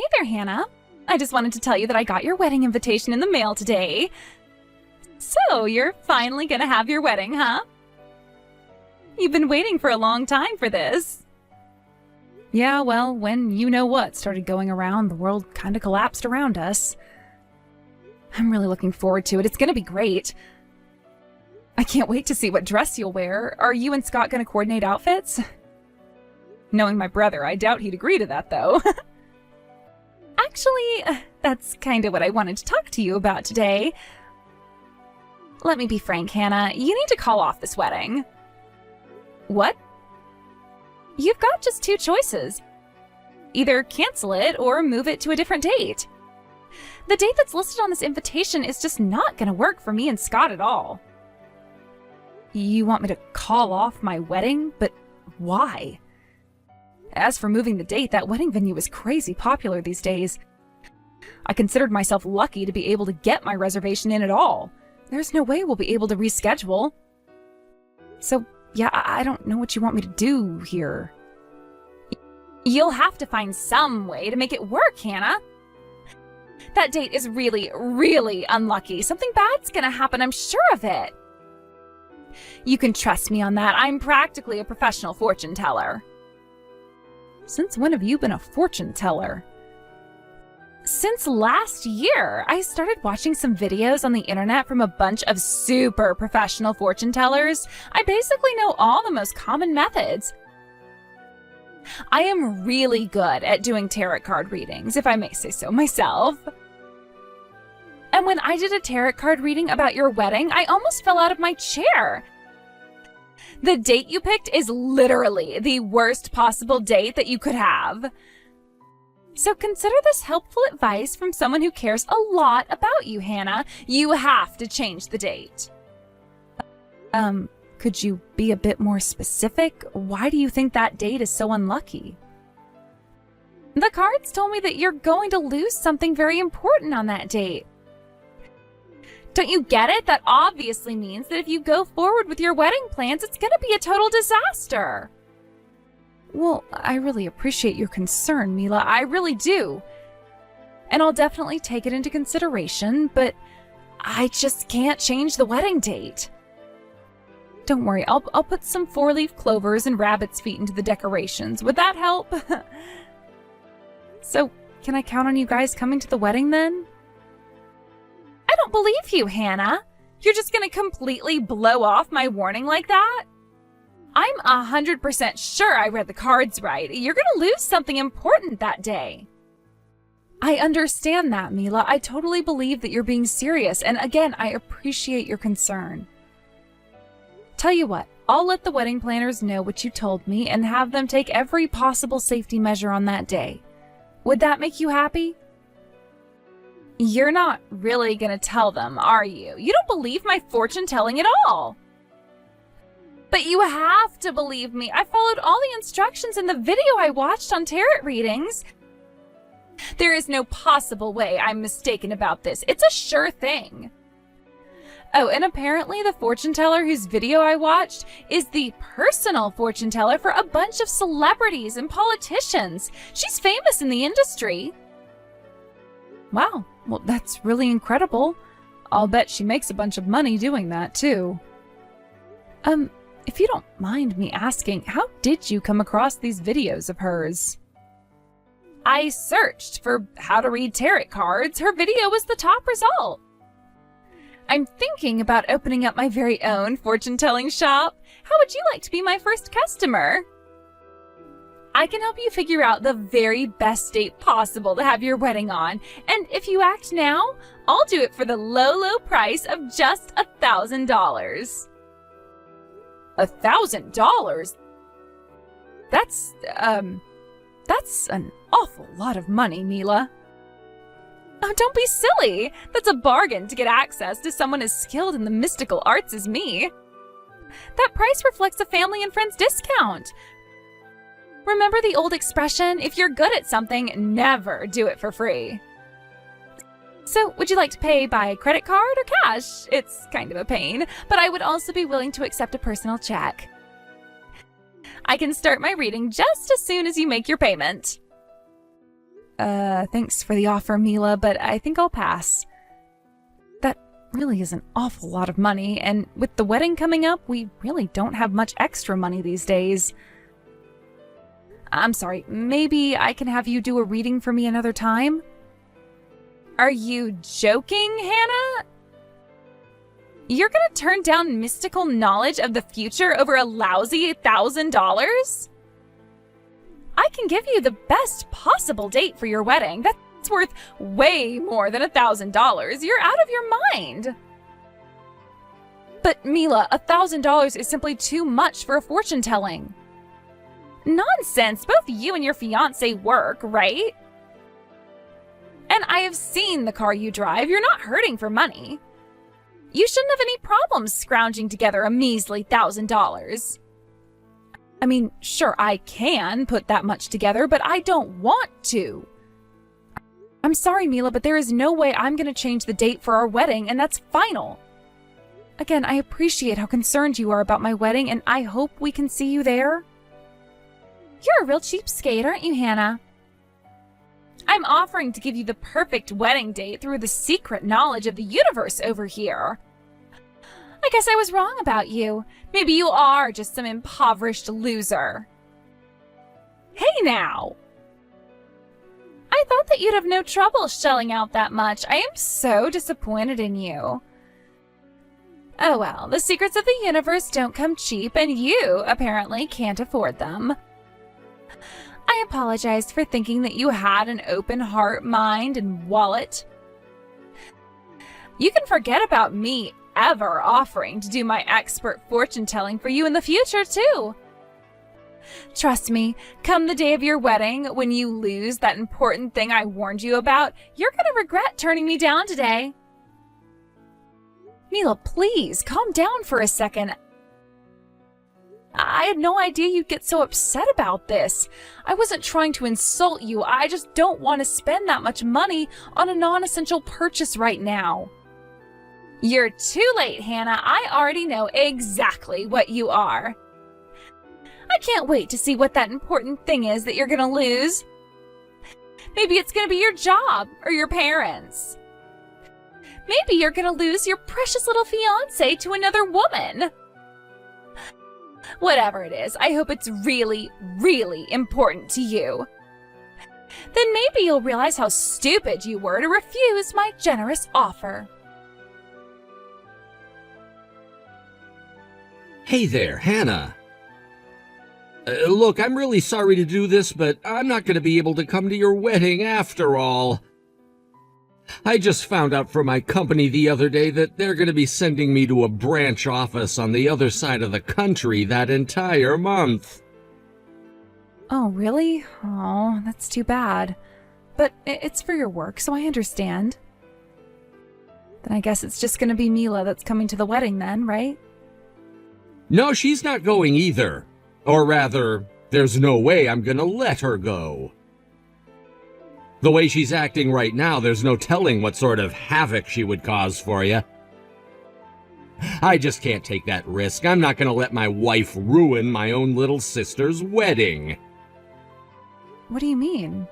Hey there, Hannah. I just wanted to tell you that I got your wedding invitation in the mail today. So, you're finally gonna have your wedding, huh? You've been waiting for a long time for this. Yeah, well, when you-know-what started going around, the world kind of collapsed around us. I'm really looking forward to it. It's gonna be great. I can't wait to see what dress you'll wear. Are you and Scott gonna coordinate outfits? Knowing my brother, I doubt he'd agree to that, though. Actually, that's kind of what I wanted to talk to you about today. Let me be frank, Hannah. You need to call off this wedding. What? You've got just two choices. Either cancel it or move it to a different date. The date that's listed on this invitation is just not going to work for me and Scott at all. You want me to call off my wedding? But why? As for moving the date, that wedding venue is crazy popular these days. I considered myself lucky to be able to get my reservation in at all. There's no way we'll be able to reschedule. So, yeah, I don't know what you want me to do here. You'll have to find some way to make it work, Hannah. That date is really, really unlucky. Something bad's gonna happen, I'm sure of it. You can trust me on that. I'm practically a professional fortune teller. Since when have you been a fortune teller? Since last year. I started watching some videos on the internet from a bunch of super professional fortune tellers. I basically know all the most common methods. I am really good at doing tarot card readings, if I may say so myself. And when I did a tarot card reading about your wedding, I almost fell out of my chair. The date you picked is literally the worst possible date that you could have. So consider this helpful advice from someone who cares a lot about you, Hannah. You have to change the date. Could you be a bit more specific? Why do you think that date is so unlucky? The cards told me that you're going to lose something very important on that date. Don't you get it? That obviously means that if you go forward with your wedding plans, it's going to be a total disaster. Well, I really appreciate your concern, Mila. I really do. And I'll definitely take it into consideration, but I just can't change the wedding date. Don't worry, I'll put some 4-leaf clovers and rabbit's feet into the decorations. Would that help? So, can I count on you guys coming to the wedding then? I don't believe you, Hannah. You're just gonna completely blow off my warning like that? I'm 100% sure I read the cards right. You're gonna lose something important that day. I understand that, Mila. I totally believe that you're being serious, and again, I appreciate your concern. Tell you what, I'll let the wedding planners know what you told me and have them take every possible safety measure on that day. Would that make you happy? You're not really gonna tell them, are you? You don't believe my fortune telling at all. But you have to believe me. I followed all the instructions in the video I watched on tarot readings. There is no possible way I'm mistaken about this. It's a sure thing. Oh, and apparently the fortune teller whose video I watched is the personal fortune teller for a bunch of celebrities and politicians. She's famous in the industry. Wow, well, that's really incredible. I'll bet she makes a bunch of money doing that, too. If you don't mind me asking, how did you come across these videos of hers? I searched for how to read tarot cards. Her video was the top result. I'm thinking about opening up my very own fortune-telling shop. How would you like to be my first customer? I can help you figure out the very best date possible to have your wedding on. And if you act now, I'll do it for the low, low price of just $1,000. $1,000? That's an awful lot of money, Mila. Oh, don't be silly. That's a bargain to get access to someone as skilled in the mystical arts as me. That price reflects a family and friends discount. Remember the old expression, if you're good at something, never do it for free. So, would you like to pay by credit card or cash? It's kind of a pain, but I would also be willing to accept a personal check. I can start my reading just as soon as you make your payment. Thanks for the offer, Mila, but I think I'll pass. That really is an awful lot of money, and with the wedding coming up, we really don't have much extra money these days. I'm sorry, maybe I can have you do a reading for me another time? Are you joking, Hannah? You're gonna turn down mystical knowledge of the future over a lousy $1,000? I can give you the best possible date for your wedding. That's worth way more than $1,000. You're out of your mind. But Mila, $1,000 is simply too much for a fortune telling. Nonsense, both you and your fiance work, right? And I have seen the car you drive. You're not hurting for money. You shouldn't have any problems scrounging together a measly $1,000. I mean, sure, I can put that much together, but I don't want to. I'm sorry, Mila, but there is no way I'm going to change the date for our wedding, and that's final. Again, I appreciate how concerned you are about my wedding, and I hope we can see you there. You're a real cheapskate, aren't you, Hannah? I'm offering to give you the perfect wedding date through the secret knowledge of the universe over here. I guess I was wrong about you. Maybe you are just some impoverished loser. Hey now! I thought that you'd have no trouble shelling out that much. I am so disappointed in you. Oh well, the secrets of the universe don't come cheap, and you apparently can't afford them. I apologize for thinking that you had an open heart, mind, and wallet. You can forget about me ever offering to do my expert fortune telling for you in the future, too. Trust me, come the day of your wedding, when you lose that important thing I warned you about, you're gonna regret turning me down today. Mila, please, calm down for a second. I had no idea you'd get so upset about this. I wasn't trying to insult you. I just don't want to spend that much money on a non-essential purchase right now. You're too late, Hannah. I already know exactly what you are. I can't wait to see what that important thing is that you're going to lose. Maybe it's going to be your job or your parents. Maybe you're going to lose your precious little fiancé to another woman. Whatever it is, I hope it's really, really important to you. Then maybe you'll realize how stupid you were to refuse my generous offer. Hey there, Hannah. Look, I'm really sorry to do this, but I'm not going to be able to come to your wedding after all. I just found out from my company the other day that they're going to be sending me to a branch office on the other side of the country that entire month. Oh, really? Oh, that's too bad. But it's for your work, so I understand. Then I guess it's just going to be Mila that's coming to the wedding then, right? No, she's not going either. Or rather, there's no way I'm going to let her go. The way she's acting right now, there's no telling what sort of havoc she would cause for you. I just can't take that risk. I'm not going to let my wife ruin my own little sister's wedding. What do you mean?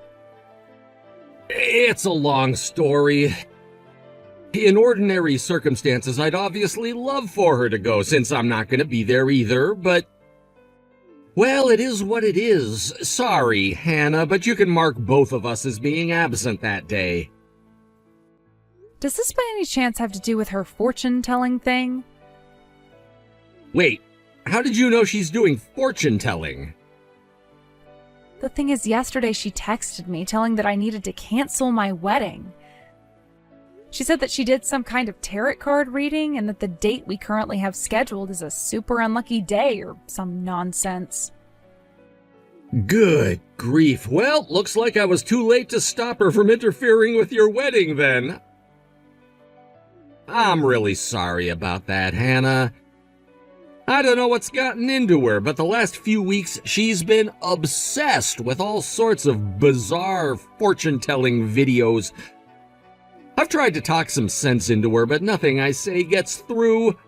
It's a long story. In ordinary circumstances, I'd obviously love for her to go, since I'm not going to be there either, but... well, it is what it is. Sorry, Hannah, but you can mark both of us as being absent that day. Does this by any chance have to do with her fortune-telling thing? Wait, how did you know she's doing fortune-telling? The thing is, yesterday she texted me telling that I needed to cancel my wedding. She said that she did some kind of tarot card reading and that the date we currently have scheduled is a super unlucky day or some nonsense. Good grief. Well, looks like I was too late to stop her from interfering with your wedding then. I'm really sorry about that, Hannah. I don't know what's gotten into her, but the last few weeks she's been obsessed with all sorts of bizarre fortune-telling videos. I've tried to talk some sense into her, but nothing I say gets through.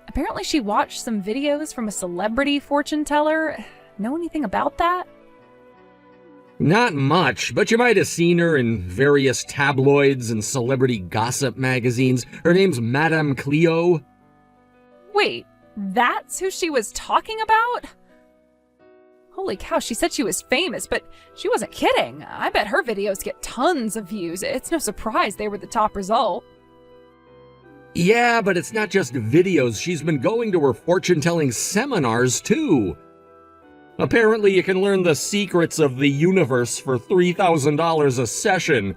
Apparently she watched some videos from a celebrity fortune teller. Know anything about that? Not much, but you might have seen her in various tabloids and celebrity gossip magazines. Her name's Madame Cleo. Wait, that's who she was talking about? Holy cow, she said she was famous, but she wasn't kidding. I bet her videos get tons of views. It's no surprise they were the top result. Yeah, but it's not just videos. She's been going to her fortune-telling seminars, too. Apparently, you can learn the secrets of the universe for $3,000 a session.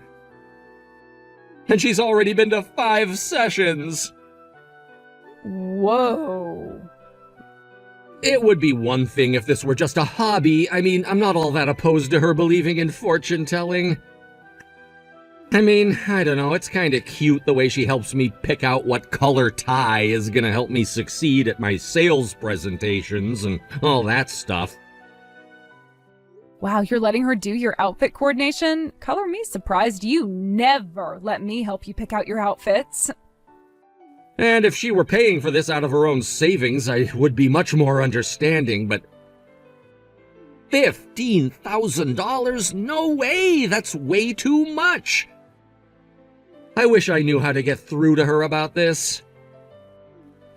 And she's already been to 5 sessions. Whoa. It would be one thing if this were just a hobby. I mean, I'm not all that opposed to her believing in fortune-telling. I mean, I don't know, it's kinda cute the way she helps me pick out what color tie is gonna help me succeed at my sales presentations and all that stuff. Wow, you're letting her do your outfit coordination? Color me surprised. You never let me help you pick out your outfits. And if she were paying for this out of her own savings, I would be much more understanding, but $15,000? No way! That's way too much! I wish I knew how to get through to her about this.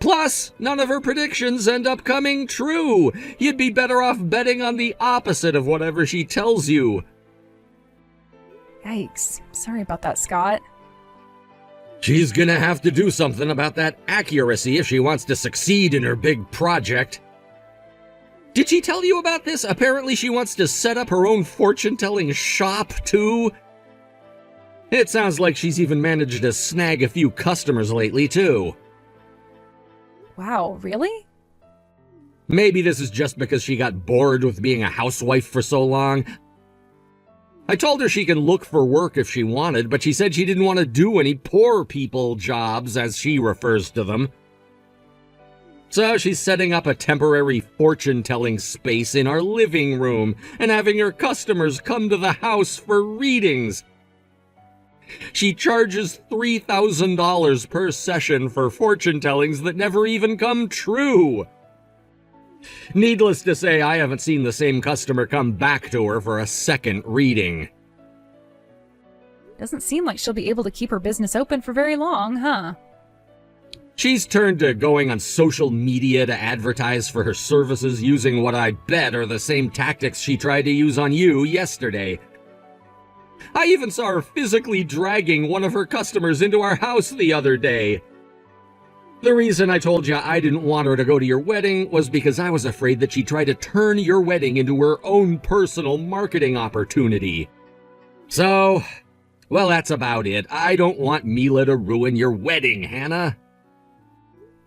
Plus, none of her predictions end up coming true. You'd be better off betting on the opposite of whatever she tells you. Yikes. Sorry about that, Scott. She's gonna have to do something about that accuracy if she wants to succeed in her big project. Did she tell you about this? Apparently she wants to set up her own fortune-telling shop, too. It sounds like she's even managed to snag a few customers lately, too. Wow, really? Maybe this is just because she got bored with being a housewife for so long. I told her she can look for work if she wanted, but she said she didn't want to do any poor people jobs, as she refers to them. So she's setting up a temporary fortune-telling space in our living room and having her customers come to the house for readings. She charges $3,000 per session for fortune-tellings that never even come true. Needless to say, I haven't seen the same customer come back to her for a second reading. Doesn't seem like she'll be able to keep her business open for very long, huh? She's turned to going on social media to advertise for her services using what I bet are the same tactics she tried to use on you yesterday. I even saw her physically dragging one of her customers into our house the other day. The reason I told you I didn't want her to go to your wedding was because I was afraid that she'd try to turn your wedding into her own personal marketing opportunity. So, well, that's about it. I don't want Mila to ruin your wedding, Hannah.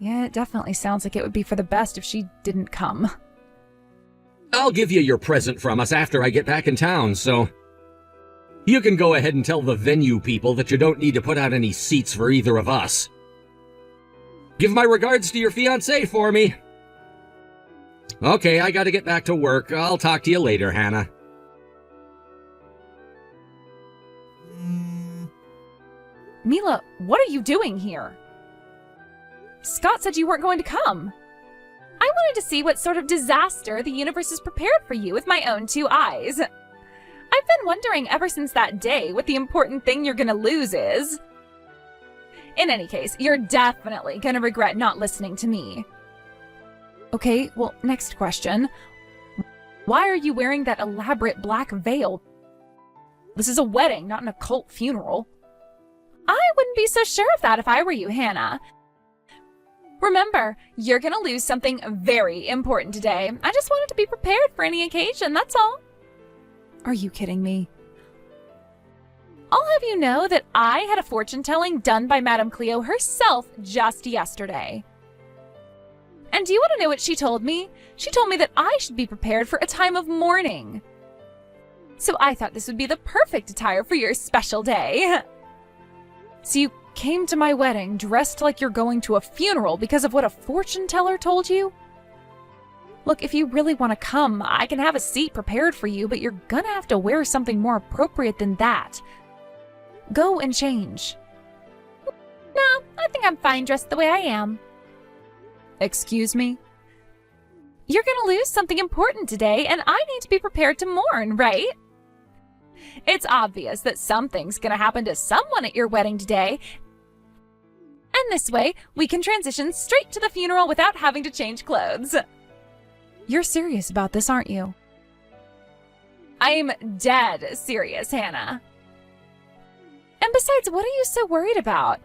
Yeah, it definitely sounds like it would be for the best if she didn't come. I'll give you your present from us after I get back in town, so you can go ahead and tell the venue people that you don't need to put out any seats for either of us. Give my regards to your fiancé for me. Okay, I gotta get back to work. I'll talk to you later, Hannah. Mila, what are you doing here? Scott said you weren't going to come. I wanted to see what sort of disaster the universe has prepared for you with my own 2 eyes. I've been wondering ever since that day what the important thing you're gonna lose is. In any case, you're definitely gonna regret not listening to me. Okay, well, next question. Why are you wearing that elaborate black veil? This is a wedding, not an occult funeral. I wouldn't be so sure of that if I were you, Hannah. Remember, you're gonna lose something very important today. I just wanted to be prepared for any occasion, that's all. Are you kidding me? I'll have you know that I had a fortune-telling done by Madame Cleo herself just yesterday. And do you want to know what she told me? She told me that I should be prepared for a time of mourning. So I thought this would be the perfect attire for your special day. So you came to my wedding dressed like you're going to a funeral because of what a fortune teller told you? Look, if you really want to come, I can have a seat prepared for you, but you're gonna have to wear something more appropriate than that. Go and change. No, I think I'm fine dressed the way I am. Excuse me? You're gonna lose something important today, and I need to be prepared to mourn, right? It's obvious that something's gonna happen to someone at your wedding today. And this way, we can transition straight to the funeral without having to change clothes. You're serious about this, aren't you? I'm dead serious, Hannah. And besides, what are you so worried about?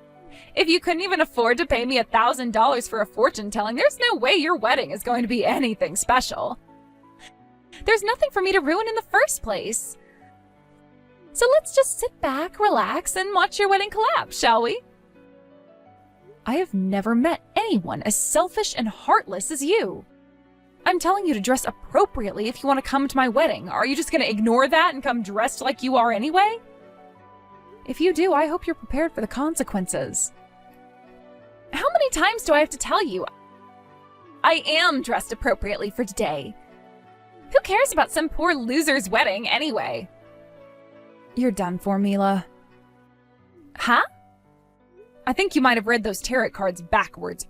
If you couldn't even afford to pay me $1,000 for a fortune telling, there's no way your wedding is going to be anything special. There's nothing for me to ruin in the first place. So let's just sit back, relax, and watch your wedding collapse, shall we? I have never met anyone as selfish and heartless as you. I'm telling you to dress appropriately if you want to come to my wedding. Are you just going to ignore that and come dressed like you are anyway? If you do, I hope you're prepared for the consequences. How many times do I have to tell you? I am dressed appropriately for today. Who cares about some poor loser's wedding anyway? You're done for, Mila. Huh? I think you might have read those tarot cards backwards.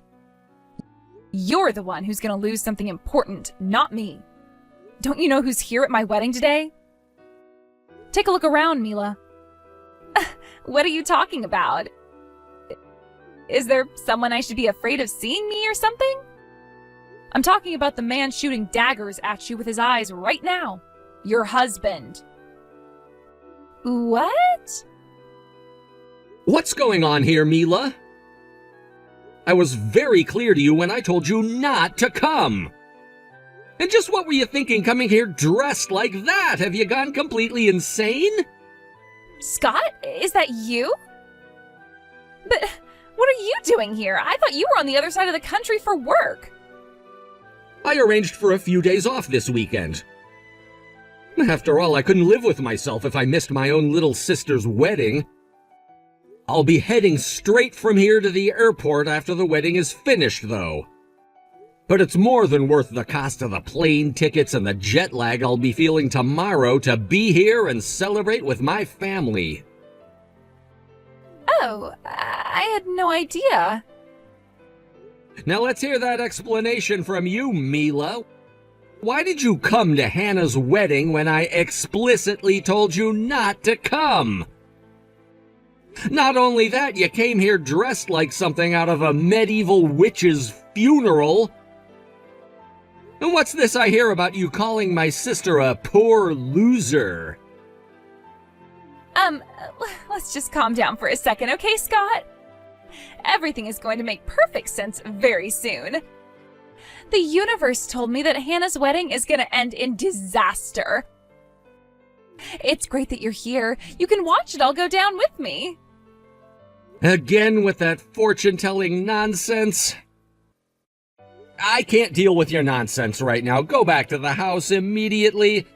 You're the one who's gonna lose something important, not me. Don't you know who's here at my wedding today? Take a look around, Mila. What are you talking about? Is there someone I should be afraid of seeing me or something? I'm talking about the man shooting daggers at you with his eyes right now. Your husband. What? What's going on here, Mila? I was very clear to you when I told you not to come. And just what were you thinking coming here dressed like that? Have you gone completely insane? Scott, is that you? But what are you doing here? I thought you were on the other side of the country for work. I arranged for a few days off this weekend. After all, I couldn't live with myself if I missed my own little sister's wedding. I'll be heading straight from here to the airport after the wedding is finished, though. But it's more than worth the cost of the plane tickets and the jet lag I'll be feeling tomorrow to be here and celebrate with my family. Oh, I had no idea. Now let's hear that explanation from you, Mila. Why did you come to Hannah's wedding when I explicitly told you not to come? Not only that, you came here dressed like something out of a medieval witch's funeral. And what's this I hear about you calling my sister a poor loser? Let's just calm down for a second, okay, Scott? Everything is going to make perfect sense very soon. The universe told me that Hannah's wedding is going to end in disaster. It's great that you're here. You can watch it all go down with me. Again with that fortune-telling nonsense? I can't deal with your nonsense right now. Go back to the house immediately.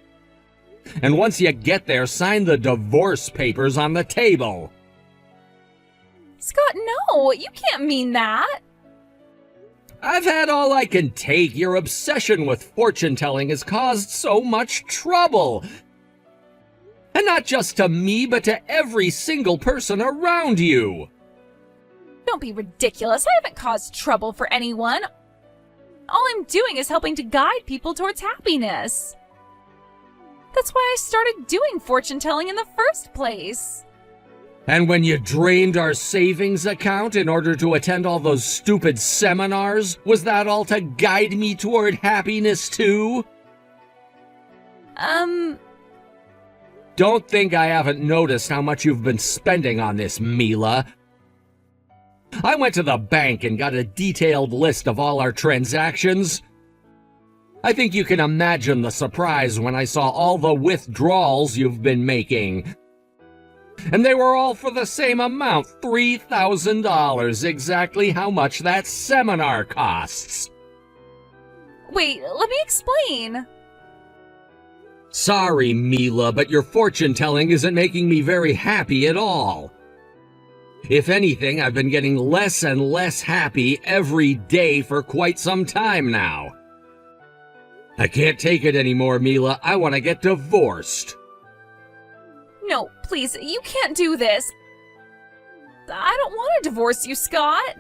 And once you get there, sign the divorce papers on the table. Scott, no, you can't mean that. I've had all I can take. Your obsession with fortune-telling has caused so much trouble. And not just to me, but to every single person around you. Don't be ridiculous. I haven't caused trouble for anyone. All I'm doing is helping to guide people towards happiness. That's why I started doing fortune-telling in the first place. And when you drained our savings account in order to attend all those stupid seminars, was that all to guide me toward happiness too? Don't think I haven't noticed how much you've been spending on this, Mila. I went to the bank and got a detailed list of all our transactions. I think you can imagine the surprise when I saw all the withdrawals you've been making. And they were all for the same amount, $3,000, exactly how much that seminar costs. Wait, let me explain. Sorry, Mila, but your fortune-telling isn't making me very happy at all. If anything, I've been getting less and less happy every day for quite some time now. I can't take it anymore, Mila. I want to get divorced. No, please, you can't do this. I don't want to divorce you, Scott.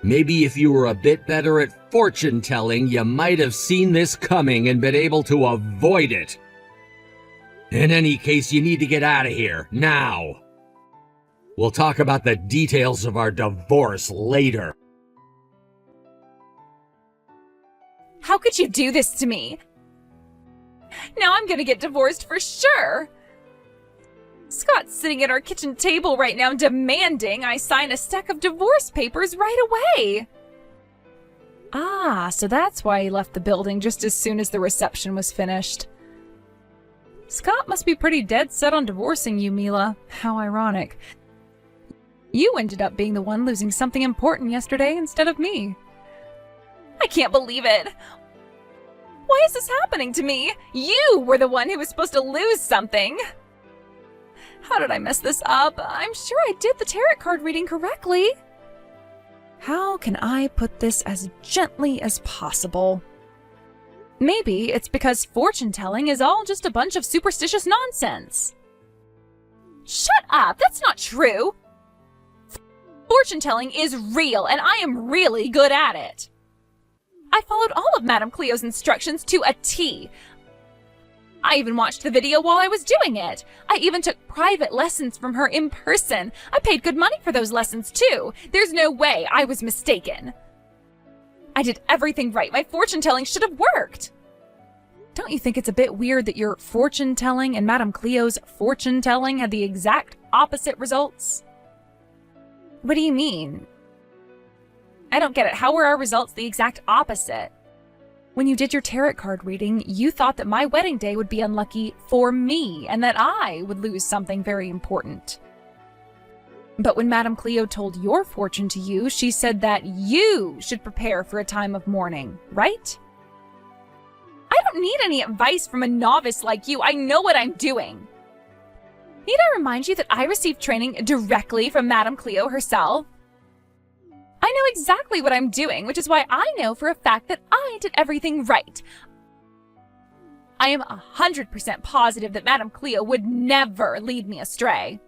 Maybe if you were a bit better at fortune-telling, you might have seen this coming and been able to avoid it. In any case, you need to get out of here, now. We'll talk about the details of our divorce later. How could you do this to me? Now I'm gonna get divorced for sure. Scott's sitting at our kitchen table right now demanding I sign a stack of divorce papers right away. Ah, so that's why he left the building just as soon as the reception was finished. Scott must be pretty dead set on divorcing you, Mila. How ironic. You ended up being the one losing something important yesterday instead of me. I can't believe it. Why is this happening to me? You were the one who was supposed to lose something. How did I mess this up? I'm sure I did the tarot card reading correctly. How can I put this as gently as possible? Maybe it's because fortune-telling is all just a bunch of superstitious nonsense. Shut up! That's not true! Fortune-telling is real, and I am really good at it. I followed all of Madame Cleo's instructions to a T. I even watched the video while I was doing it. I even took private lessons from her in person. I paid good money for those lessons, too. There's no way I was mistaken. I did everything right. My fortune-telling should have worked. Don't you think it's a bit weird that your fortune-telling and Madame Cleo's fortune-telling had the exact opposite results? What do you mean? I don't get it. How were our results the exact opposite? When you did your tarot card reading, you thought that my wedding day would be unlucky for me and that I would lose something very important. But when Madame Cleo told your fortune to you, she said that you should prepare for a time of mourning, right? I don't need any advice from a novice like you. I know what I'm doing. Need I remind you that I received training directly from Madame Cleo herself? I know exactly what I'm doing, which is why I know for a fact that I did everything right. I am 100% positive that Madame Cleo would never lead me astray.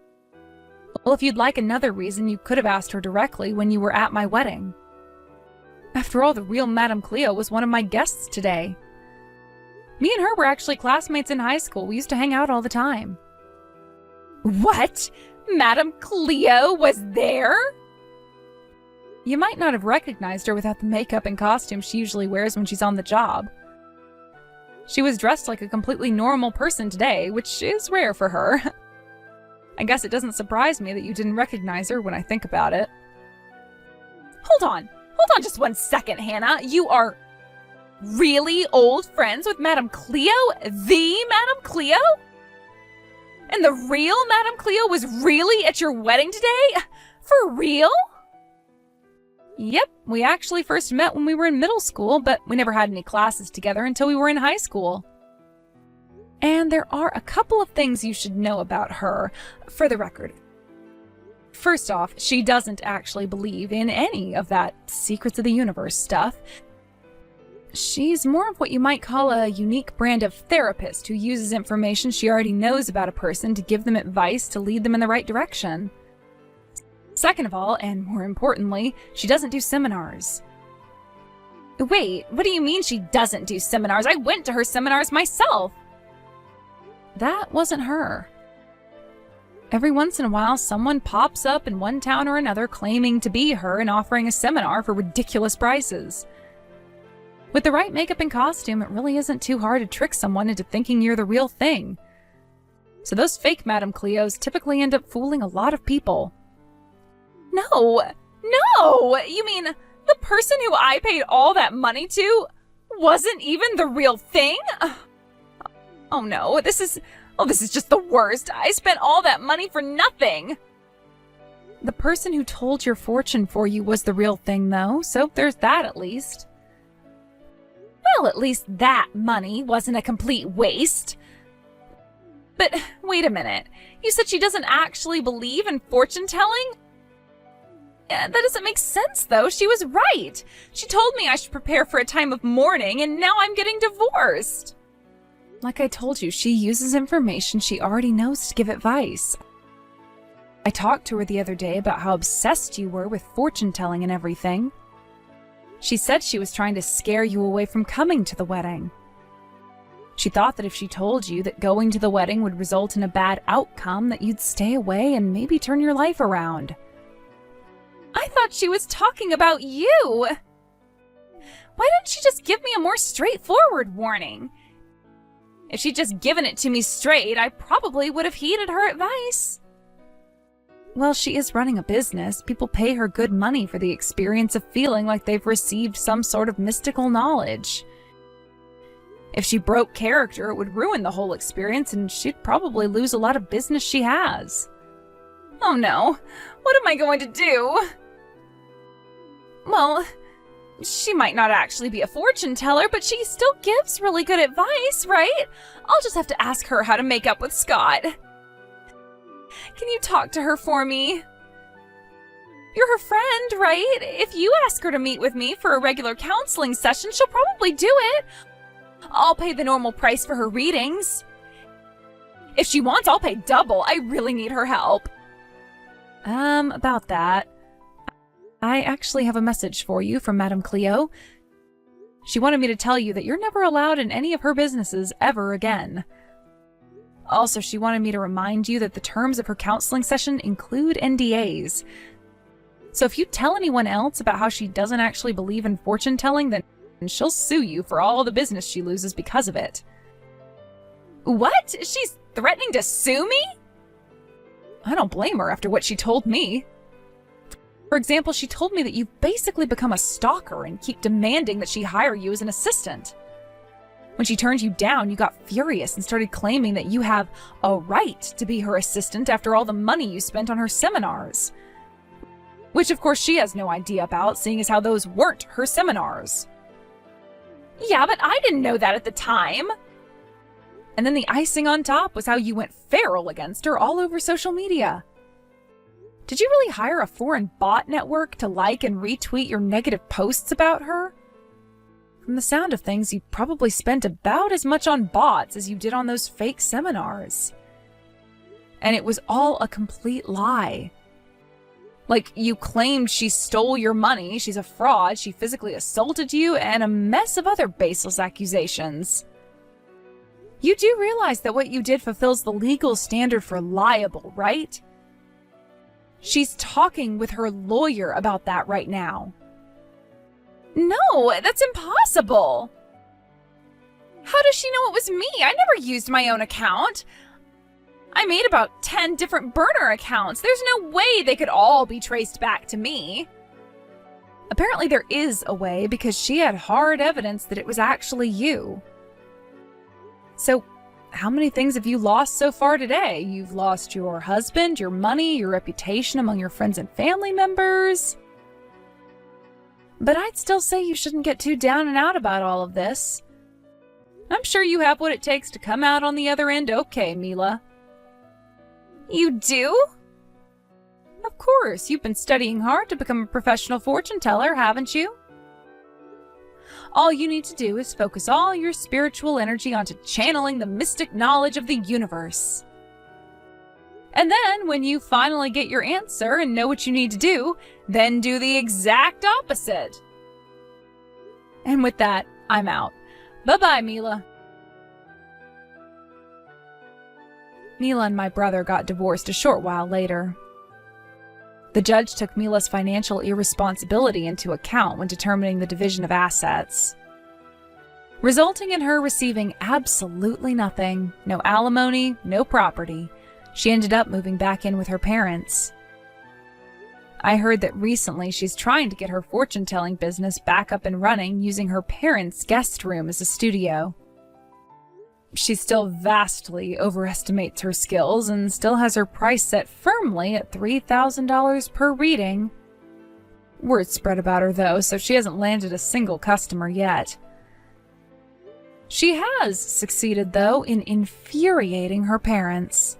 Well, if you'd like another reason, you could have asked her directly when you were at my wedding. After all, the real Madame Cleo was one of my guests today. Me and her were actually classmates in high school. We used to hang out all the time. What? Madame Cleo was there? You might not have recognized her without the makeup and costume she usually wears when she's on the job. She was dressed like a completely normal person today, which is rare for her. I guess it doesn't surprise me that you didn't recognize her when I think about it. Hold on just 1 second, Hannah. You are really old friends with Madame Cleo? The Madame Cleo? And the real Madame Cleo was really at your wedding today? For real? Yep, we actually first met when we were in middle school, but we never had any classes together until we were in high school. And there are a couple of things you should know about her, for the record. First off, she doesn't actually believe in any of that secrets of the universe stuff. She's more of what you might call a unique brand of therapist who uses information she already knows about a person to give them advice to lead them in the right direction. Second of all, and more importantly, she doesn't do seminars. Wait, what do you mean she doesn't do seminars? I went to her seminars myself. That wasn't her. Every once in a while, someone pops up in one town or another claiming to be her and offering a seminar for ridiculous prices. With the right makeup and costume, it really isn't too hard to trick someone into thinking you're the real thing. So those fake Madame Cleos typically end up fooling a lot of people. No! You mean the person who I paid all that money to wasn't even the real thing? Oh no, this is just the worst. I spent all that money for nothing. The person who told your fortune for you was the real thing though, so there's that at least. Well, at least that money wasn't a complete waste. But wait a minute, you said she doesn't actually believe in fortune-telling? That doesn't make sense, though. She was right. She told me I should prepare for a time of mourning, and now I'm getting divorced. Like I told you, she uses information she already knows to give advice. I talked to her the other day about how obsessed you were with fortune-telling and everything. She said she was trying to scare you away from coming to the wedding. She thought that if she told you that going to the wedding would result in a bad outcome, that you'd stay away and maybe turn your life around. I thought she was talking about you! Why didn't she just give me a more straightforward warning? If she'd just given it to me straight, I probably would have heeded her advice. Well, she is running a business. People pay her good money for the experience of feeling like they've received some sort of mystical knowledge. If she broke character, it would ruin the whole experience, and she'd probably lose a lot of business she has. Oh no, what am I going to do? Well, she might not actually be a fortune teller, but she still gives really good advice, right? I'll just have to ask her how to make up with Scott. Can you talk to her for me? You're her friend, right? If you ask her to meet with me for a regular counseling session, she'll probably do it. I'll pay the normal price for her readings. If she wants, I'll pay double. I really need her help. About that. I actually have a message for you from Madame Cleo. She wanted me to tell you that you're never allowed in any of her businesses ever again. Also, she wanted me to remind you that the terms of her counseling session include NDAs. So if you tell anyone else about how she doesn't actually believe in fortune telling, then she'll sue you for all the business she loses because of it. What? She's threatening to sue me? I don't blame her after what she told me. For example, she told me that you've basically become a stalker and keep demanding that she hire you as an assistant. When she turned you down, you got furious and started claiming that you have a right to be her assistant after all the money you spent on her seminars. Which, of course, she has no idea about, seeing as how those weren't her seminars. Yeah, but I didn't know that at the time. And then the icing on top was how you went feral against her all over social media. Did you really hire a foreign bot network to like and retweet your negative posts about her? From the sound of things, you probably spent about as much on bots as you did on those fake seminars. And it was all a complete lie. Like, you claimed she stole your money, she's a fraud, she physically assaulted you, and a mess of other baseless accusations. You do realize that what you did fulfills the legal standard for liable, right? She's talking with her lawyer about that right now. No, that's impossible. How does she know it was me? I never used my own account. I made about 10 different burner accounts. There's no way they could all be traced back to me. Apparently there is a way, because she had hard evidence that it was actually you. So, how many things have you lost so far today? You've lost your husband, your money, your reputation among your friends and family members. But I'd still say you shouldn't get too down and out about all of this. I'm sure you have what it takes to come out on the other end okay, Mila. You do? Of course, you've been studying hard to become a professional fortune teller, haven't you? All you need to do is focus all your spiritual energy onto channeling the mystic knowledge of the universe. And then, when you finally get your answer and know what you need to do, then do the exact opposite. And with that, I'm out. Bye-bye, Mila. Mila and my brother got divorced a short while later. The judge took Mila's financial irresponsibility into account when determining the division of assets, resulting in her receiving absolutely nothing. No alimony, no property. She ended up moving back in with her parents. I heard that recently she's trying to get her fortune-telling business back up and running using her parents' guest room as a studio. She still vastly overestimates her skills and still has her price set firmly at $3,000 per reading. Word spread about her though, so she hasn't landed a single customer yet. She has succeeded though in infuriating her parents.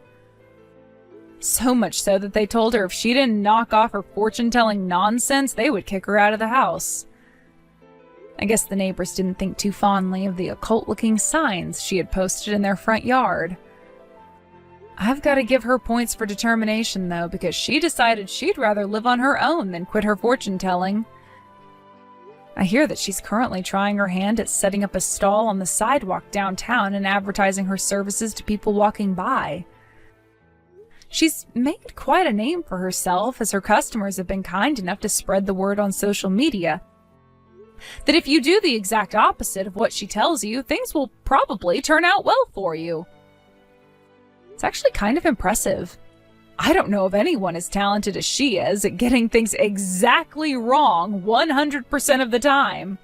So much so that they told her if she didn't knock off her fortune-telling nonsense, they would kick her out of the house. I guess the neighbors didn't think too fondly of the occult-looking signs she had posted in their front yard. I've got to give her points for determination, though, because she decided she'd rather live on her own than quit her fortune-telling. I hear that she's currently trying her hand at setting up a stall on the sidewalk downtown and advertising her services to people walking by. She's made quite a name for herself, as her customers have been kind enough to spread the word on social media that if you do the exact opposite of what she tells you, things will probably turn out well for you. It's actually kind of impressive. I don't know of anyone as talented as she is at getting things exactly wrong 100% of the time.